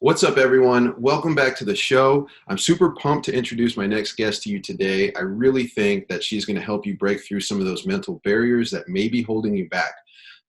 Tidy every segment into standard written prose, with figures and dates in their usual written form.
What's up, everyone? Welcome back to the show. I'm super pumped to introduce my next guest to you today. I really think that she's going to help you break through some of those mental barriers that may be holding you back.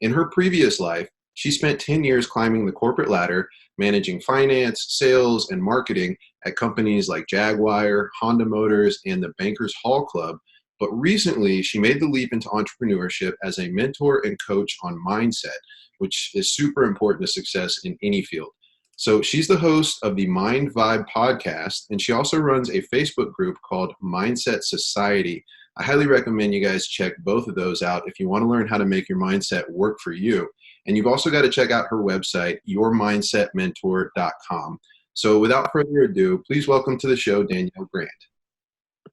In her previous life, she spent 10 years climbing the corporate ladder, managing finance, sales, and marketing at companies like Jaguar, Honda Motors, and the Bankers Hall Club. But recently, she made the leap into entrepreneurship as a mentor and coach on mindset, which is super important to success in any field. So she's the host of the Mind Vibe podcast, and she also runs a Facebook group called Mindset Society. I highly recommend you guys check both of those out if you want to learn how to make your mindset work for you. And you've also got to check out her website, yourmindsetmentor.com. So without further ado, please welcome to the show, Danielle Grant.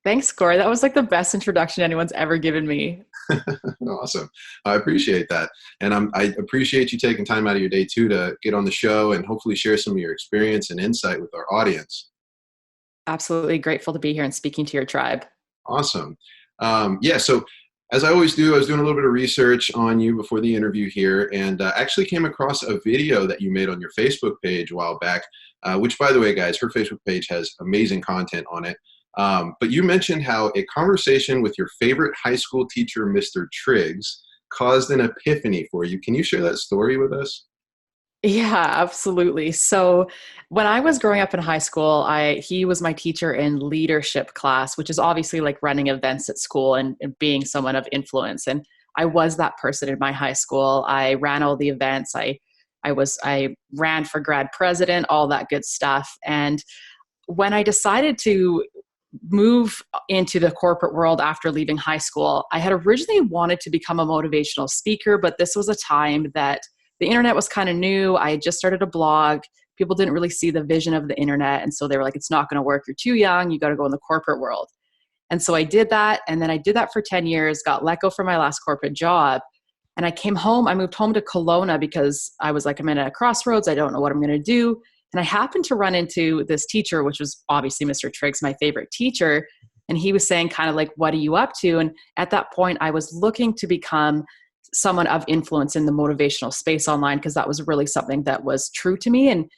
Thanks, Corey. That was like the best introduction anyone's ever given me. Awesome. I appreciate that. And I appreciate you taking time out of your day too to get on the show and hopefully share some of your experience and insight with our audience. Absolutely grateful to be here and speaking to your tribe. Awesome. So as I always do, I was doing a little bit of research on you before the interview here and actually came across a video that you made on your Facebook page a while back, which, by the way, guys, her Facebook page has amazing content on it. But you mentioned how a conversation with your favorite high school teacher, Mr. Triggs, caused an epiphany for you. Can you share that story with us? Yeah, absolutely. So when I was growing up in high school, he was my teacher in leadership class, which is obviously like running events at school and being someone of influence. And I was that person in my high school. I ran all the events. I ran for grad president, all that good stuff. And when I decided to move into the corporate world after leaving high school, I had originally wanted to become a motivational speaker, but this was a time that the internet was kind of new. I had just started a blog. People didn't really see the vision of the internet. And so they were like, it's not going to work. You're too young. You got to go in the corporate world. And so I did that. And then I did that for 10 years, got let go from my last corporate job. And I moved home to Kelowna because I was like, I'm in a crossroads. I don't know what I'm going to do. And I happened to run into this teacher, which was obviously Mr. Triggs, my favorite teacher. And he was saying kind of like, what are you up to? And at that point, I was looking to become someone of influence in the motivational space online because that was really something that was true to me. And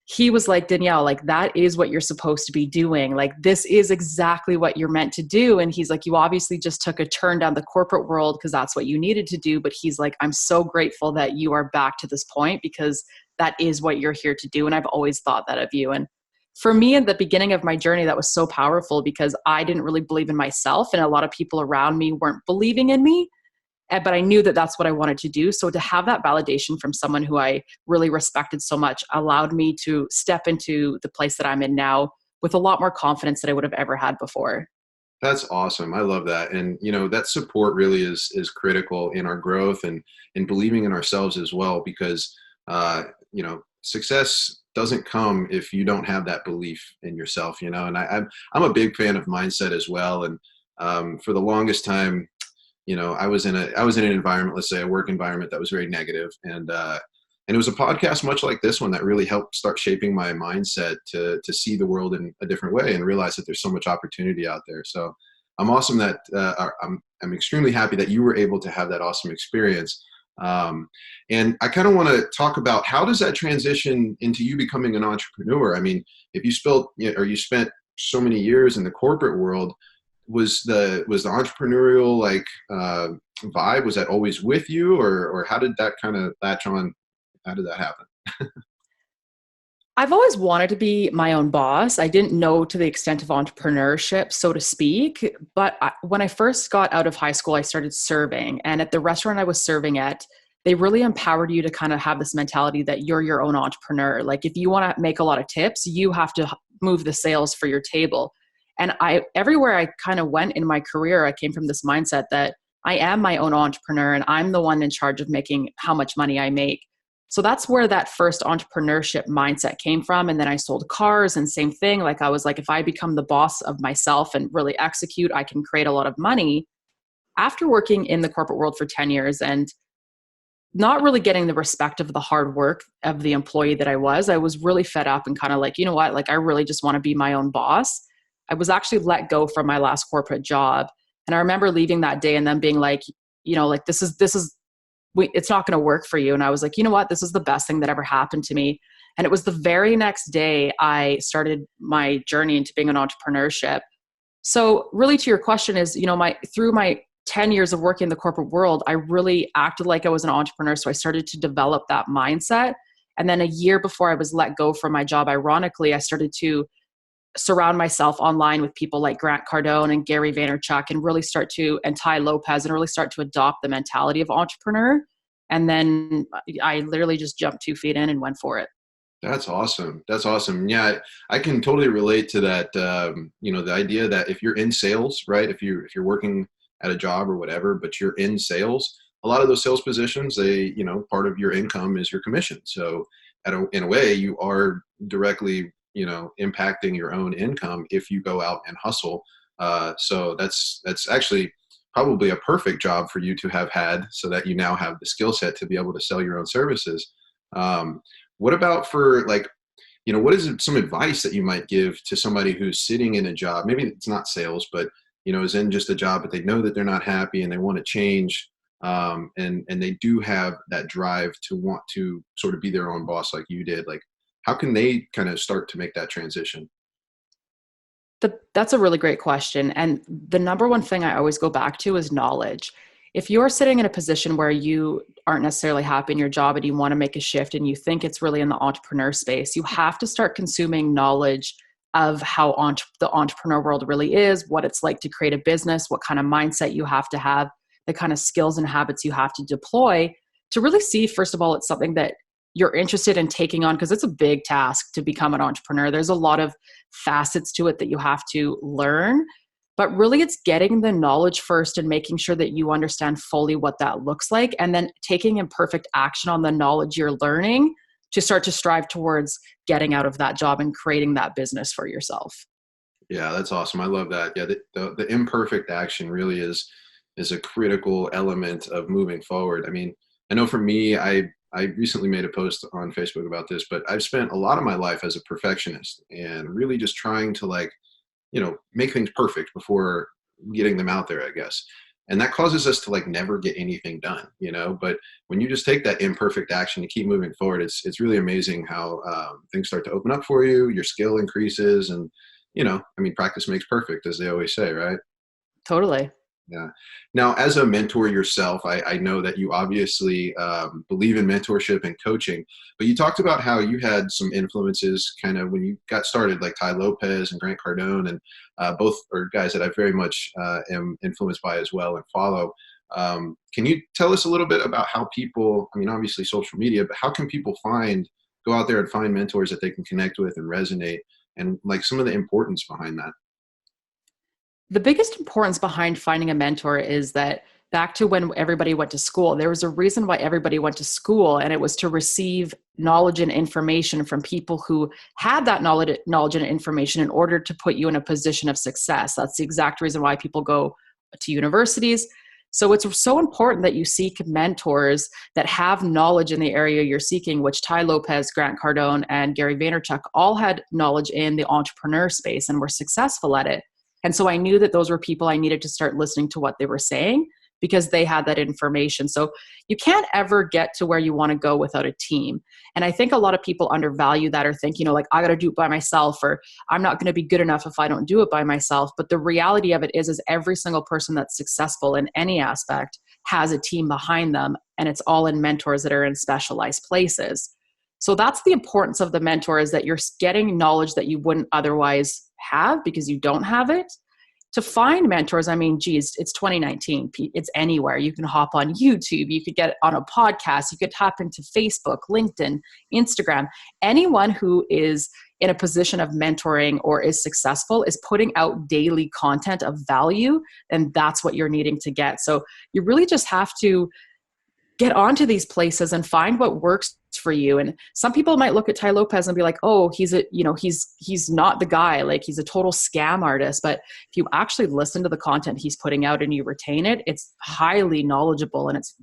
he was like, Danielle, like that is what you're supposed to be doing. Like this is exactly what you're meant to do. And he's like, you obviously just took a turn down the corporate world because that's what you needed to do. But he's like, I'm so grateful that you are back to this point because that is what you're here to do. And I've always thought that of you. And for me, at the beginning of my journey, that was so powerful because I didn't really believe in myself. And a lot of people around me weren't believing in me. But I knew that that's what I wanted to do. So to have that validation from someone who I really respected so much allowed me to step into the place that I'm in now with a lot more confidence than I would have ever had before. That's awesome. I love that. And, that support really is critical in our growth and in believing in ourselves as well, because, success doesn't come if you don't have that belief in yourself, and I'm a big fan of mindset as well. And for the longest time, I was in an environment, let's say a work environment that was very negative. And it was a podcast much like this one that really helped start shaping my mindset to see the world in a different way and realize that there's so much opportunity out there. So I'm awesome that I'm extremely happy that you were able to have that awesome experience. And I kind of want to talk about how does that transition into you becoming an entrepreneur? I mean, if you spent so many years in the corporate world, was the entrepreneurial vibe, was that always with you, or how did that kind of latch on? How did that happen? I've always wanted to be my own boss. I didn't know to the extent of entrepreneurship, so to speak. But when I first got out of high school, I started serving. And at the restaurant I was serving at, they really empowered you to kind of have this mentality that you're your own entrepreneur. Like if you want to make a lot of tips, you have to move the sales for your table. And everywhere I kind of went in my career, I came from this mindset that I am my own entrepreneur and I'm the one in charge of making how much money I make. So that's where that first entrepreneurship mindset came from. And then I sold cars and same thing. Like I was like, if I become the boss of myself and really execute, I can create a lot of money. After working in the corporate world for 10 years and not really getting the respect of the hard work of the employee that I was really fed up and kind of like, you know what, like I really just want to be my own boss. I was actually let go from my last corporate job. And I remember leaving that day and then being like, like this is it's not going to work for you. And I was like, you know what? This is the best thing that ever happened to me. And it was the very next day I started my journey into being an entrepreneurship. So really to your question is, through my 10 years of working in the corporate world, I really acted like I was an entrepreneur. So I started to develop that mindset. And then a year before I was let go from my job, ironically, I started to surround myself online with people like Grant Cardone and Gary Vaynerchuk and Ty Lopez, and really start to adopt the mentality of entrepreneur. And then I literally just jumped 2 feet in and went for it. That's awesome. That's awesome. Yeah, I can totally relate to that. The idea that if you're in sales, right? If you're working at a job or whatever, but you're in sales, a lot of those sales positions, part of your income is your commission. So in a way, you are directly, impacting your own income if you go out and hustle. So that's actually probably a perfect job for you to have had, so that you now have the skill set to be able to sell your own services. What about for what is some advice that you might give to somebody who's sitting in a job? Maybe it's not sales, but is in just a job, but they know that they're not happy and they want to change. And they do have that drive to want to sort of be their own boss like you did. Like, how can they kind of start to make that transition? That's a really great question. And the number one thing I always go back to is knowledge. If you're sitting in a position where you aren't necessarily happy in your job and you want to make a shift and you think it's really in the entrepreneur space, you have to start consuming knowledge of how the entrepreneur world really is, what it's like to create a business, what kind of mindset you have to have, the kind of skills and habits you have to deploy to really see, first of all, it's something that you're interested in taking on, because it's a big task to become an entrepreneur. There's a lot of facets to it that you have to learn, but really it's getting the knowledge first and making sure that you understand fully what that looks like, and then taking imperfect action on the knowledge you're learning to start to strive towards getting out of that job and creating that business for yourself. Yeah, that's awesome. I love that. Yeah, the imperfect action really is a critical element of moving forward. I mean, I know for me, I recently made a post on Facebook about this, but I've spent a lot of my life as a perfectionist and really just trying to make things perfect before getting them out there, I guess. And that causes us to never get anything done, but when you just take that imperfect action to keep moving forward, it's really amazing how things start to open up for you, your skill increases, and, practice makes perfect, as they always say, right? Totally. Yeah. Now, as a mentor yourself, I know that you obviously believe in mentorship and coaching, but you talked about how you had some influences kind of when you got started, like Ty Lopez and Grant Cardone, and both are guys that I very much am influenced by as well and follow. Can you tell us a little bit about how people, obviously social media, but how can people go out there and find mentors that they can connect with and resonate, and some of the importance behind that? The biggest importance behind finding a mentor is that back to when everybody went to school, there was a reason why everybody went to school, and it was to receive knowledge and information from people who had that knowledge and information in order to put you in a position of success. That's the exact reason why people go to universities. So it's so important that you seek mentors that have knowledge in the area you're seeking, which Ty Lopez, Grant Cardone, and Gary Vaynerchuk all had knowledge in the entrepreneur space and were successful at it. And so I knew that those were people I needed to start listening to what they were saying, because they had that information. So you can't ever get to where you want to go without a team. And I think a lot of people undervalue that, or think, I got to do it by myself, or I'm not going to be good enough if I don't do it by myself. But the reality of it is every single person that's successful in any aspect has a team behind them, and it's all in mentors that are in specialized places. So that's the importance of the mentor, is that you're getting knowledge that you wouldn't otherwise have because you don't have it. To find mentors, it's 2019. It's anywhere. You can hop on YouTube. You could get on a podcast. You could tap into Facebook, LinkedIn, Instagram. Anyone who is in a position of mentoring or is successful is putting out daily content of value, and that's what you're needing to get. So you really just have to get onto these places and find what works for you. And some people might look at Ty Lopez and be like, oh, he's not the guy, he's a total scam artist. But if you actually listen to the content he's putting out and you retain it, it's highly knowledgeable, and it's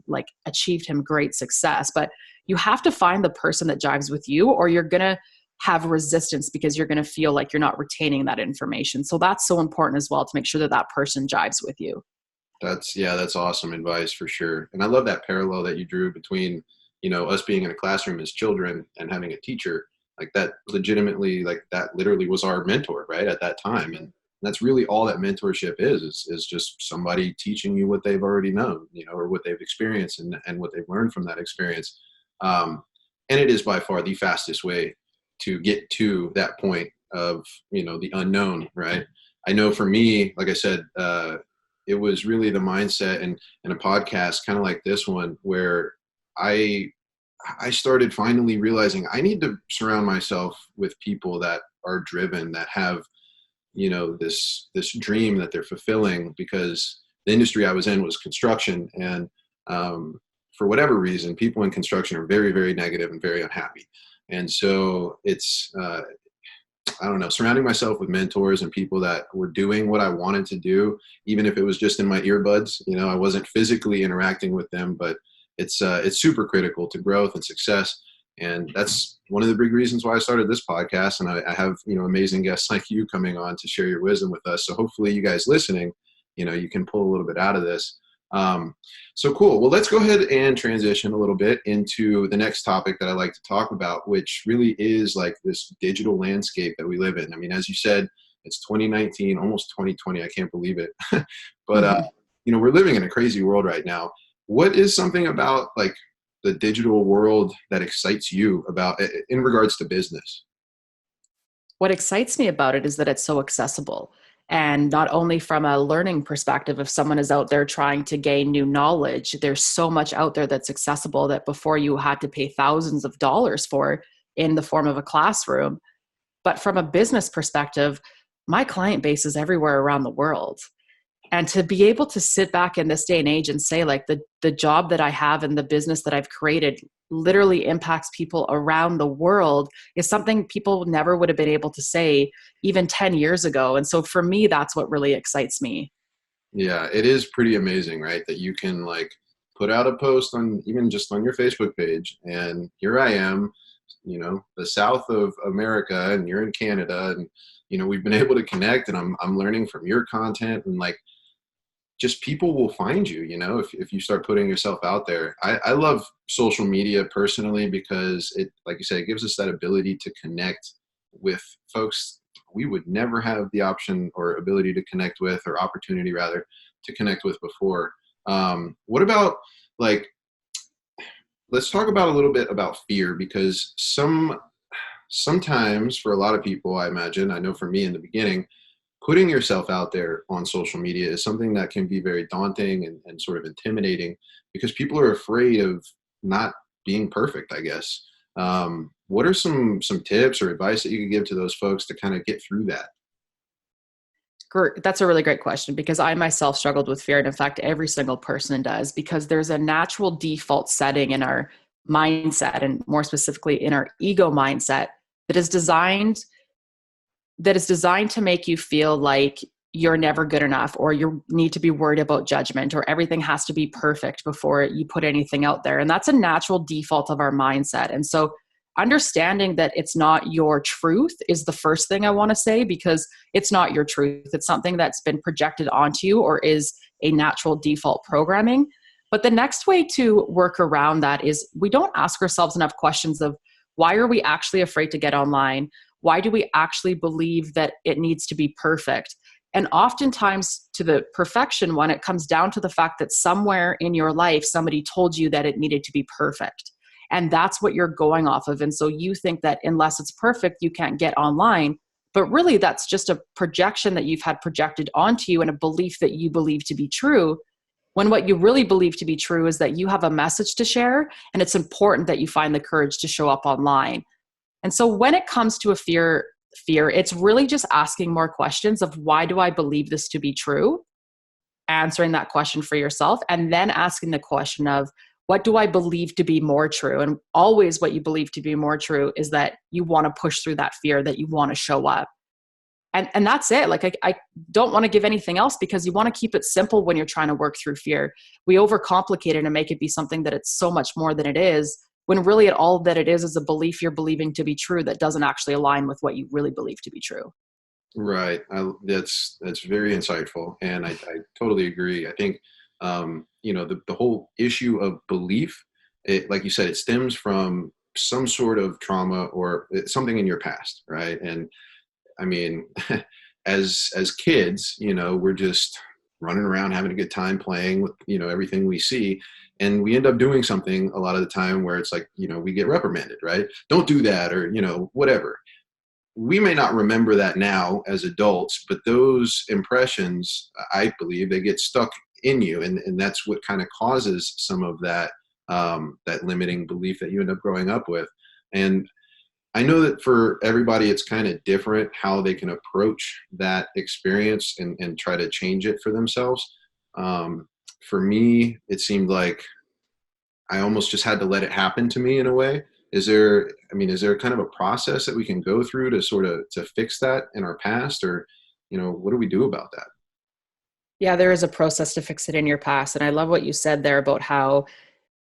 achieved him great success. But you have to find the person that jives with you, or you're going to have resistance because you're going to feel like you're not retaining that information. So that's so important as well, to make sure that that person jives with you. That's awesome advice for sure. And I love that parallel that you drew between, us being in a classroom as children and having a teacher like that legitimately, like that literally was our mentor, right? At that time. And that's really all that mentorship is just somebody teaching you what they've already known, or what they've experienced and what they've learned from that experience. Um, and it is by far the fastest way to get to that point of, the unknown, right? I know for me, like I said, it was really the mindset and a podcast kind of like this one where I I started finally realizing I need to surround myself with people that are driven, that have, this dream that they're fulfilling, because the industry I was in was construction. And for whatever reason, people in construction are very, very negative and very unhappy. And so it's, I don't know, surrounding myself with mentors and people that were doing what I wanted to do, even if it was just in my earbuds. I wasn't physically interacting with them, but it's super critical to growth and success. And that's one of the big reasons why I started this podcast. And I have, amazing guests like you coming on to share your wisdom with us. So hopefully you guys listening, you can pull a little bit out of this. So cool. Well, let's go ahead and transition a little bit into the next topic that I like to talk about, which really is like this digital landscape that we live in. I mean, as you said, it's 2019, almost 2020. I can't believe it. But, we're living in a crazy world right now. What is something about like the digital world that excites you about in regards to business? What excites me about it is that it's so accessible. And not only from a learning perspective, if someone is out there trying to gain new knowledge, there's so much out there that's accessible that before you had to pay thousands of dollars for in the form of a classroom. But from a business perspective, my client base is everywhere around the world. And to be able to sit back in this day and age and say, like, the job that I have and the business that I've created literally impacts people around the world is something people never would have been able to say even 10 years ago. And so for me, that's what really excites me. Yeah, it is pretty amazing, right? That you can like put out a post on even just on your Facebook page, and here I am, the south of America, and you're in Canada, and we've been able to connect, and I'm learning from your content, and like just people will find you, if you start putting yourself out there. I love social media personally because it, like you say, it gives us that ability to connect with folks we would never have the option or ability to connect with, or opportunity rather, to connect with before. What about like, let's talk about a little bit about fear, because sometimes for a lot of people, I imagine, I know for me in the beginning, putting yourself out there on social media is something that can be very daunting and sort of intimidating, because people are afraid of not being perfect, I guess. What are some tips or advice that you could give to those folks to kind of get through that? That's a really great question, because I myself struggled with fear. And in fact, every single person does, because there's a natural default setting in our mindset, and more specifically in our ego mindset, that is designed to make you feel like you're never good enough, or you need to be worried about judgment, or everything has to be perfect before you put anything out there. And that's a natural default of our mindset. And so understanding that it's not your truth is the first thing I want to say, because it's not your truth. It's something that's been projected onto you or is a natural default programming. But the next way to work around that is we don't ask ourselves enough questions of, why are we actually afraid to get online? Why do we actually believe that it needs to be perfect? And oftentimes to the perfection one, it comes down to the fact that somewhere in your life, somebody told you that it needed to be perfect. And that's what you're going off of. And so you think that unless it's perfect, you can't get online. But really, that's just a projection that you've had projected onto you, and a belief that you believe to be true. When what you really believe to be true is that you have a message to share, and it's important that you find the courage to show up online. And so when it comes to a fear, it's really just asking more questions of, why do I believe this to be true? Answering that question for yourself, and then asking the question of, what do I believe to be more true? And always what you believe to be more true is that you want to push through that fear, that you want to show up. And that's it. Like, I don't want to give anything else, because you want to keep it simple when you're trying to work through fear. We overcomplicate it and make it be something that it's so much more than it is, when really all that it is a belief you're believing to be true that doesn't actually align with what you really believe to be true. Right. That's very insightful, and I totally agree. I think the whole issue of belief, like you said, it stems from some sort of trauma or something in your past, right? And I mean, as kids, we're just running around having a good time playing with everything we see, and we end up doing something a lot of the time where it's like we get reprimanded, right? Don't do that, or whatever. We may not remember that now as adults, but those impressions, I believe, they get stuck in you, and that's what kind of causes some of that limiting belief that you end up growing up with. And I know that for everybody, it's kind of different how they can approach that experience and try to change it for themselves. For me, it seemed like I almost just had to let it happen to me in a way. Is there kind of a process that we can go through to sort of to fix that in our past, or, what do we do about that? Yeah, there is a process to fix it in your past. And I love what you said there about how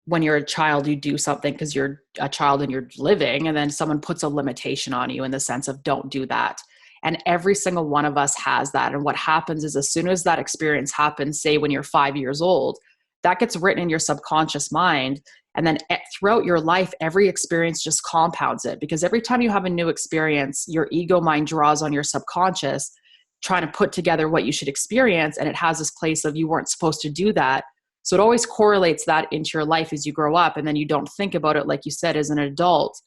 when you're a child, you do something because you're a child and you're living, and then someone puts a limitation on you in the sense of don't do that. And every single one of us has that. And what happens is as soon as that experience happens, say when you're 5 years old, that gets written in your subconscious mind. And then throughout your life, every experience just compounds it, because every time you have a new experience, your ego mind draws on your subconscious, trying to put together what you should experience. And it has this place of you weren't supposed to do that. So it always correlates that into your life as you grow up, and then you don't think about it, like you said, as an adult.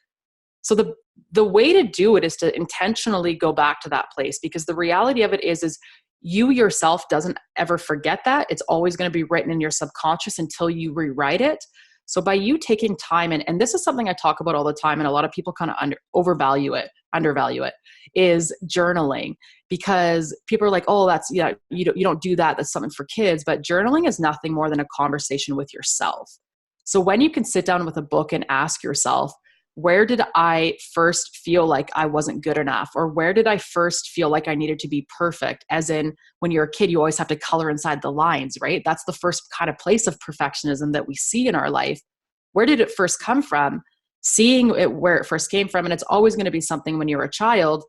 So the way to do it is to intentionally go back to that place, because the reality of it is you yourself doesn't ever forget that. It's always going to be written in your subconscious until you rewrite it. So by you taking time, and this is something I talk about all the time, and a lot of people kind of undervalue it, is journaling. Because people are like, oh, that's, yeah, you don't do that. That's something for kids. But journaling is nothing more than a conversation with yourself. So when you can sit down with a book and ask yourself, where did I first feel like I wasn't good enough? Or where did I first feel like I needed to be perfect? As in, when you're a kid, you always have to color inside the lines, right? That's the first kind of place of perfectionism that we see in our life. Where did it first come from? Seeing it where it first came from. And it's always going to be something when you're a child.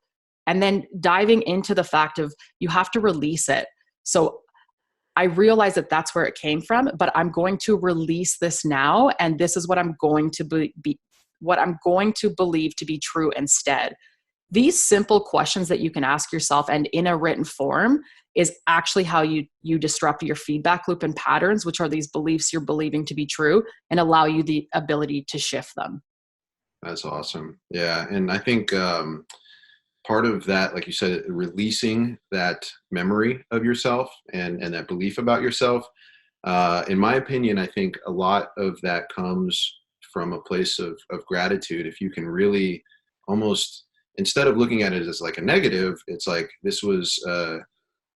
And then diving into the fact of you have to release it. So I realize that that's where it came from, but I'm going to release this now. And this is what I'm going to what I'm going to believe to be true instead. These simple questions that you can ask yourself and in a written form is actually how you disrupt your feedback loop and patterns, which are these beliefs you're believing to be true, and allow you the ability to shift them. That's awesome. Yeah. And I think part of that, like you said, releasing that memory of yourself and that belief about yourself, in my opinion, I think a lot of that comes from a place of gratitude. If you can really almost, instead of looking at it as like a negative, it's like this was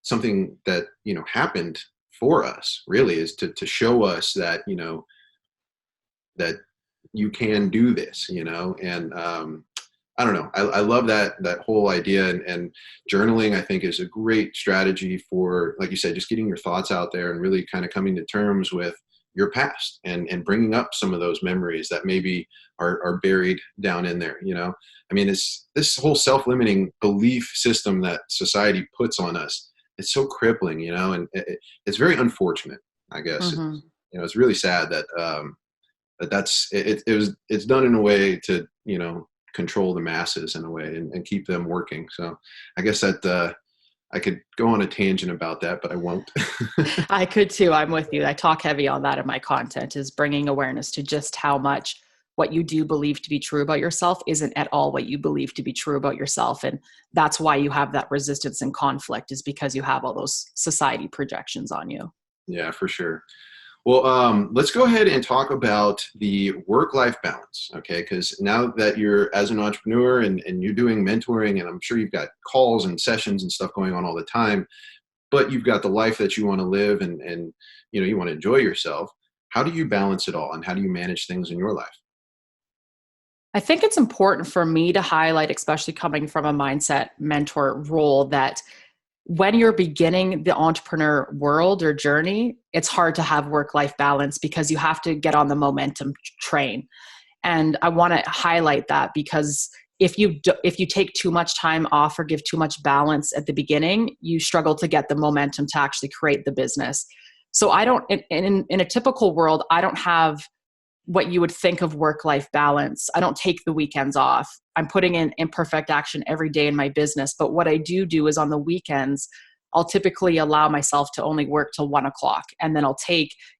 something that happened for us, really, is to show us that that you can do this, and I don't know. I love that whole idea, and journaling, I think, is a great strategy for, like you said, just getting your thoughts out there and really kind of coming to terms with your past and bringing up some of those memories that maybe are buried down in there. I mean, it's this whole self-limiting belief system that society puts on us. It's so crippling, and it's very unfortunate, I guess. Mm-hmm. It's really sad that it's done in a way to control the masses in a way and keep them working. So I guess that I could go on a tangent about that, but I won't. I could too. I'm with you. I talk heavy on that in my content, is bringing awareness to just how much what you do believe to be true about yourself isn't at all what you believe to be true about yourself. And that's why you have that resistance and conflict, is because you have all those society projections on you. Yeah, for sure. Well, let's go ahead and talk about the work-life balance, okay? Because now that you're as an entrepreneur and you're doing mentoring, and I'm sure you've got calls and sessions and stuff going on all the time, but you've got the life that you want to live, and you want to enjoy yourself. How do you balance it all, and how do you manage things in your life? I think it's important for me to highlight, especially coming from a mindset mentor role, that when you're beginning the entrepreneur world or journey, it's hard to have work-life balance because you have to get on the momentum train. And I want to highlight that because if you take too much time off or give too much balance at the beginning, you struggle to get the momentum to actually create the business. So I don't, in a typical world, I don't have what you would think of work-life balance. I don't take the weekends off. I'm putting in imperfect action every day in my business. But what I do is on the weekends, I'll typically allow myself to only work till 1 o'clock. And then I'll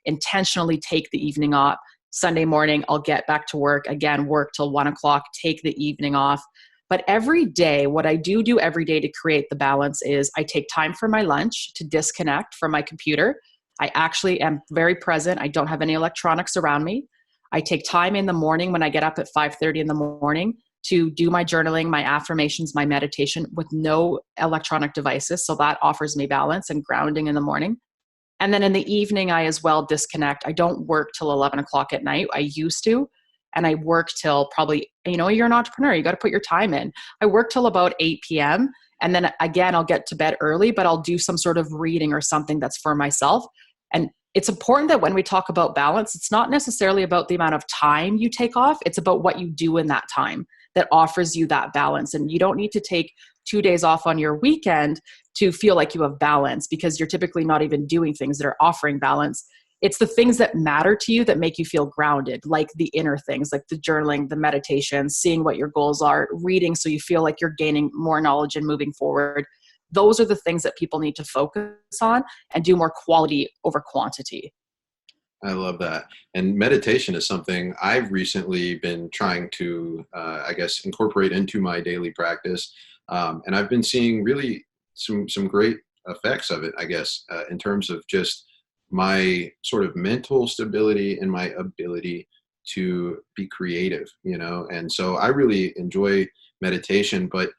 intentionally take the evening off. Sunday morning, I'll get back to work again, work till 1 o'clock, take the evening off. But every day, what I do every day to create the balance is I take time for my lunch to disconnect from my computer. I actually am very present. I don't have any electronics around me. I take time in the morning when I get up at 5:30 in the morning to do my journaling, my affirmations, my meditation with no electronic devices. So that offers me balance and grounding in the morning. And then in the evening, I as well disconnect. I don't work till 11 o'clock at night. I used to. And I work till probably, you're an entrepreneur. You got to put your time in. I work till about 8 p.m. And then again, I'll get to bed early, but I'll do some sort of reading or something that's for myself. And it's important that when we talk about balance, it's not necessarily about the amount of time you take off. It's about what you do in that time that offers you that balance. And you don't need to take 2 days off on your weekend to feel like you have balance, because you're typically not even doing things that are offering balance. It's the things that matter to you that make you feel grounded, like the inner things, like the journaling, the meditation, seeing what your goals are, reading so you feel like you're gaining more knowledge and moving forward. Those are the things that people need to focus on and do more quality over quantity. I love that. And meditation is something I've recently been trying to, I guess, incorporate into my daily practice. And I've been seeing really some great effects of it, I guess, in terms of just my sort of mental stability and my ability to be creative, And so I really enjoy meditation, but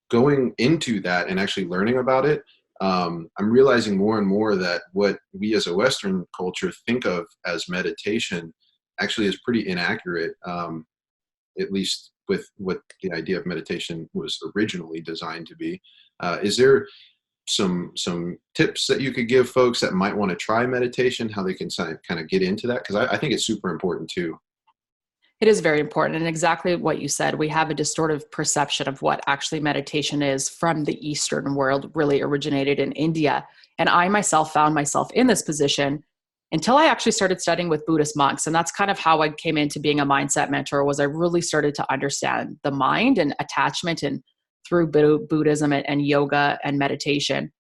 going into that and actually learning about it, I'm realizing more and more that what we as a Western culture think of as meditation actually is pretty inaccurate, at least with what the idea of meditation was originally designed to be. Is there some tips that you could give folks that might want to try meditation, how they can kind of get into that? Because I think it's super important too. It is very important. And exactly what you said, we have a distorted perception of what actually meditation is from the Eastern world, really originated in India. And I myself found myself in this position until I actually started studying with Buddhist monks. And that's kind of how I came into being a mindset mentor, was I really started to understand the mind and attachment, and through Buddhism and yoga and meditation.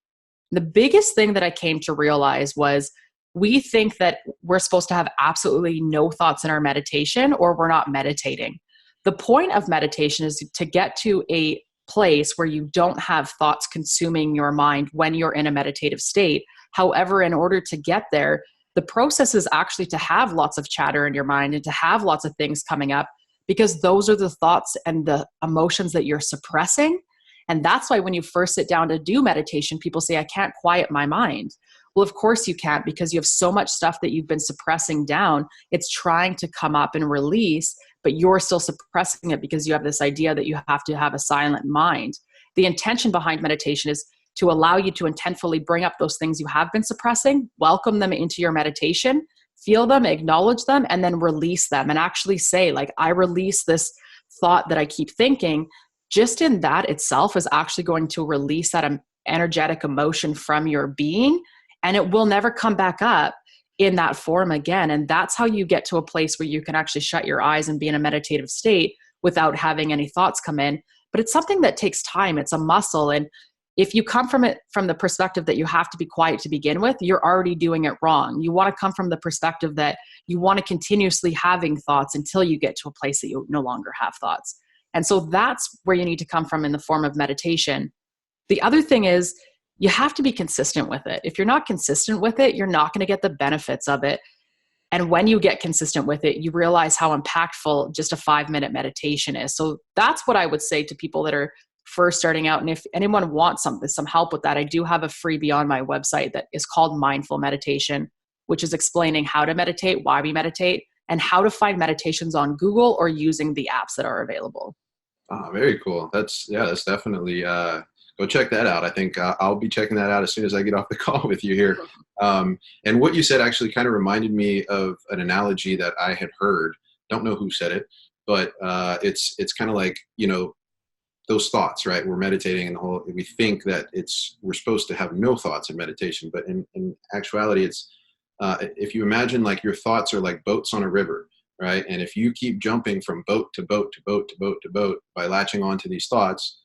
The biggest thing that I came to realize was we think that we're supposed to have absolutely no thoughts in our meditation, or we're not meditating. The point of meditation is to get to a place where you don't have thoughts consuming your mind when you're in a meditative state. However, in order to get there, the process is actually to have lots of chatter in your mind and to have lots of things coming up, because those are the thoughts and the emotions that you're suppressing. And that's why when you first sit down to do meditation, people say, I can't quiet my mind. Well, of course you can't, because you have so much stuff that you've been suppressing down. It's trying to come up and release, but you're still suppressing it because you have this idea that you have to have a silent mind. The intention behind meditation is to allow you to intentfully bring up those things you have been suppressing, welcome them into your meditation, feel them, acknowledge them, and then release them, and actually say, like, I release this thought that I keep thinking. Just in that itself is actually going to release that energetic emotion from your being, and it will never come back up in that form again. And that's how you get to a place where you can actually shut your eyes and be in a meditative state without having any thoughts come in. But it's something that takes time. It's a muscle. And if you come from it from the perspective that you have to be quiet to begin with, you're already doing it wrong. You want to come from the perspective that you want to continuously having thoughts until you get to a place that you no longer have thoughts. And so that's where you need to come from in the form of meditation. The other thing is, you have to be consistent with it. If you're not consistent with it, you're not going to get the benefits of it. And when you get consistent with it, you realize how impactful just a 5-minute meditation is. So that's what I would say to people that are first starting out. And if anyone wants some help with that, I do have a freebie on my website that is called Mindful Meditation, which is explaining how to meditate, why we meditate, and how to find meditations on Google or using the apps that are available. Oh, very cool. That's definitely, go check that out. I think I'll be checking that out as soon as I get off the call with you here. And what you said actually kind of reminded me of an analogy that I had heard. Don't know who said it, but it's kind of like, those thoughts, right? We're meditating and we think that we're supposed to have no thoughts in meditation, but in actuality, if you imagine like your thoughts are like boats on a river, right? And if you keep jumping from boat to boat to boat to boat to boat by latching onto these thoughts,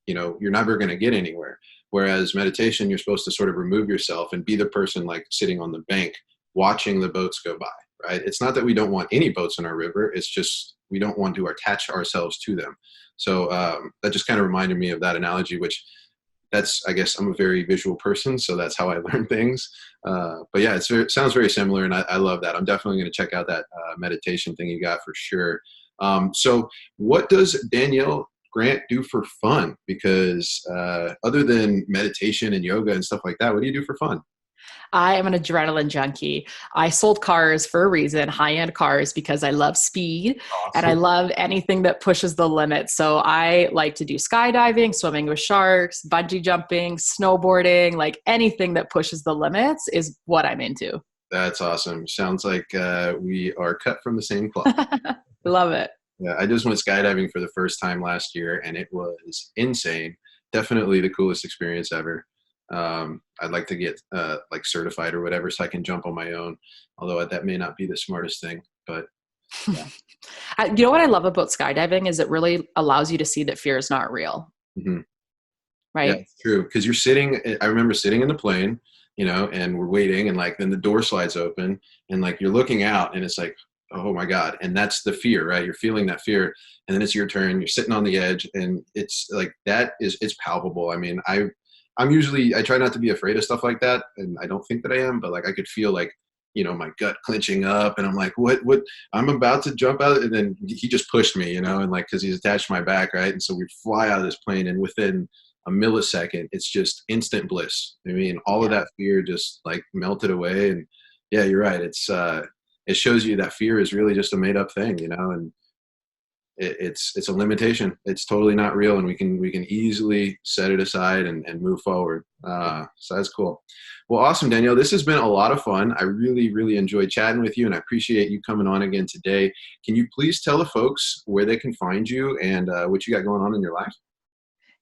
you're never going to get anywhere. Whereas meditation, you're supposed to sort of remove yourself and be the person like sitting on the bank watching the boats go by, right? It's not that we don't want any boats in our river. It's just we don't want to attach ourselves to them. So that just kind of reminded me of that analogy, which I guess I'm a very visual person, so that's how I learn things. But yeah, it sounds very similar, and I love that. I'm definitely going to check out that meditation thing you got for sure. So what does Danielle Grant do for fun? Because other than meditation and yoga and stuff like that, what do you do for fun? I am an adrenaline junkie. I sold cars for a reason, high-end cars, because I love speed and I Awesome. love anything that pushes the limit. So I like to do skydiving, swimming with sharks, bungee jumping, snowboarding, like anything that pushes the limits is what I'm into. That's awesome. Sounds like we are cut from the same cloth. Love it. Yeah, I just went skydiving for the first time last year, and it was insane. Definitely the coolest experience ever. I'd like to get like certified or whatever so I can jump on my own, although that may not be the smartest thing, but yeah. You know what I love about skydiving is it really allows you to see that fear is not real, Mhm. Yeah, right? it's true. Because you're sitting, I remember sitting in the plane, and we're waiting, and like then the door slides open, and like you're looking out, and it's like, oh my God. And that's the fear, right? You're feeling that fear. And then it's your turn. You're sitting on the edge, and it's like it's palpable. I mean, I try not to be afraid of stuff like that. And I don't think that I am, but like I could feel like, my gut clenching up, and I'm like, what, I'm about to jump out. And then he just pushed me, and like, cause he's attached to my back. Right. And so we fly out of this plane, and within a millisecond, it's just instant bliss. I mean, all of Yeah. that fear just like melted away. And yeah, you're right. It shows you that fear is really just a made up thing, and it's a limitation. It's totally not real, and we can easily set it aside and move forward. So that's cool. Well, awesome, Danielle. This has been a lot of fun. I really, really enjoyed chatting with you, and I appreciate you coming on again today. Can you please tell the folks where they can find you and what you got going on in your life?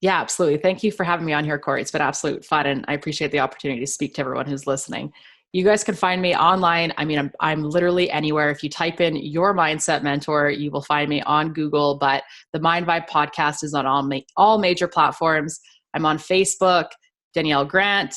Yeah, absolutely. Thank you for having me on here, Corey. It's been absolute fun, and I appreciate the opportunity to speak to everyone who's listening. You guys can find me online. I mean, I'm literally anywhere. If you type in Your Mindset Mentor, you will find me on Google. But the Mind Vibe podcast is on all major platforms. I'm on Facebook, Danielle Grant,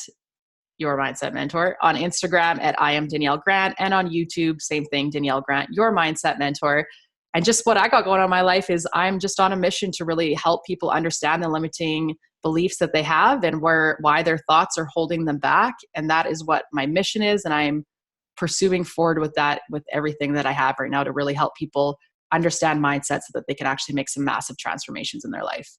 Your Mindset Mentor, on Instagram at I am Danielle Grant, and on YouTube, same thing, Danielle Grant, Your Mindset Mentor. And just what I got going on in my life is I'm just on a mission to really help people understand the limiting beliefs that they have and why their thoughts are holding them back. And that is what my mission is. And I'm pursuing forward with that, with everything that I have right now to really help people understand mindset so that they can actually make some massive transformations in their life.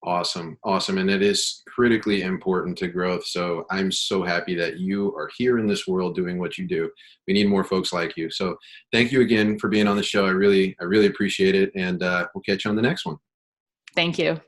Awesome. Awesome. And it is critically important to growth. So I'm so happy that you are here in this world doing what you do. We need more folks like you. So thank you again for being on the show. I really appreciate it. And we'll catch you on the next one. Thank you.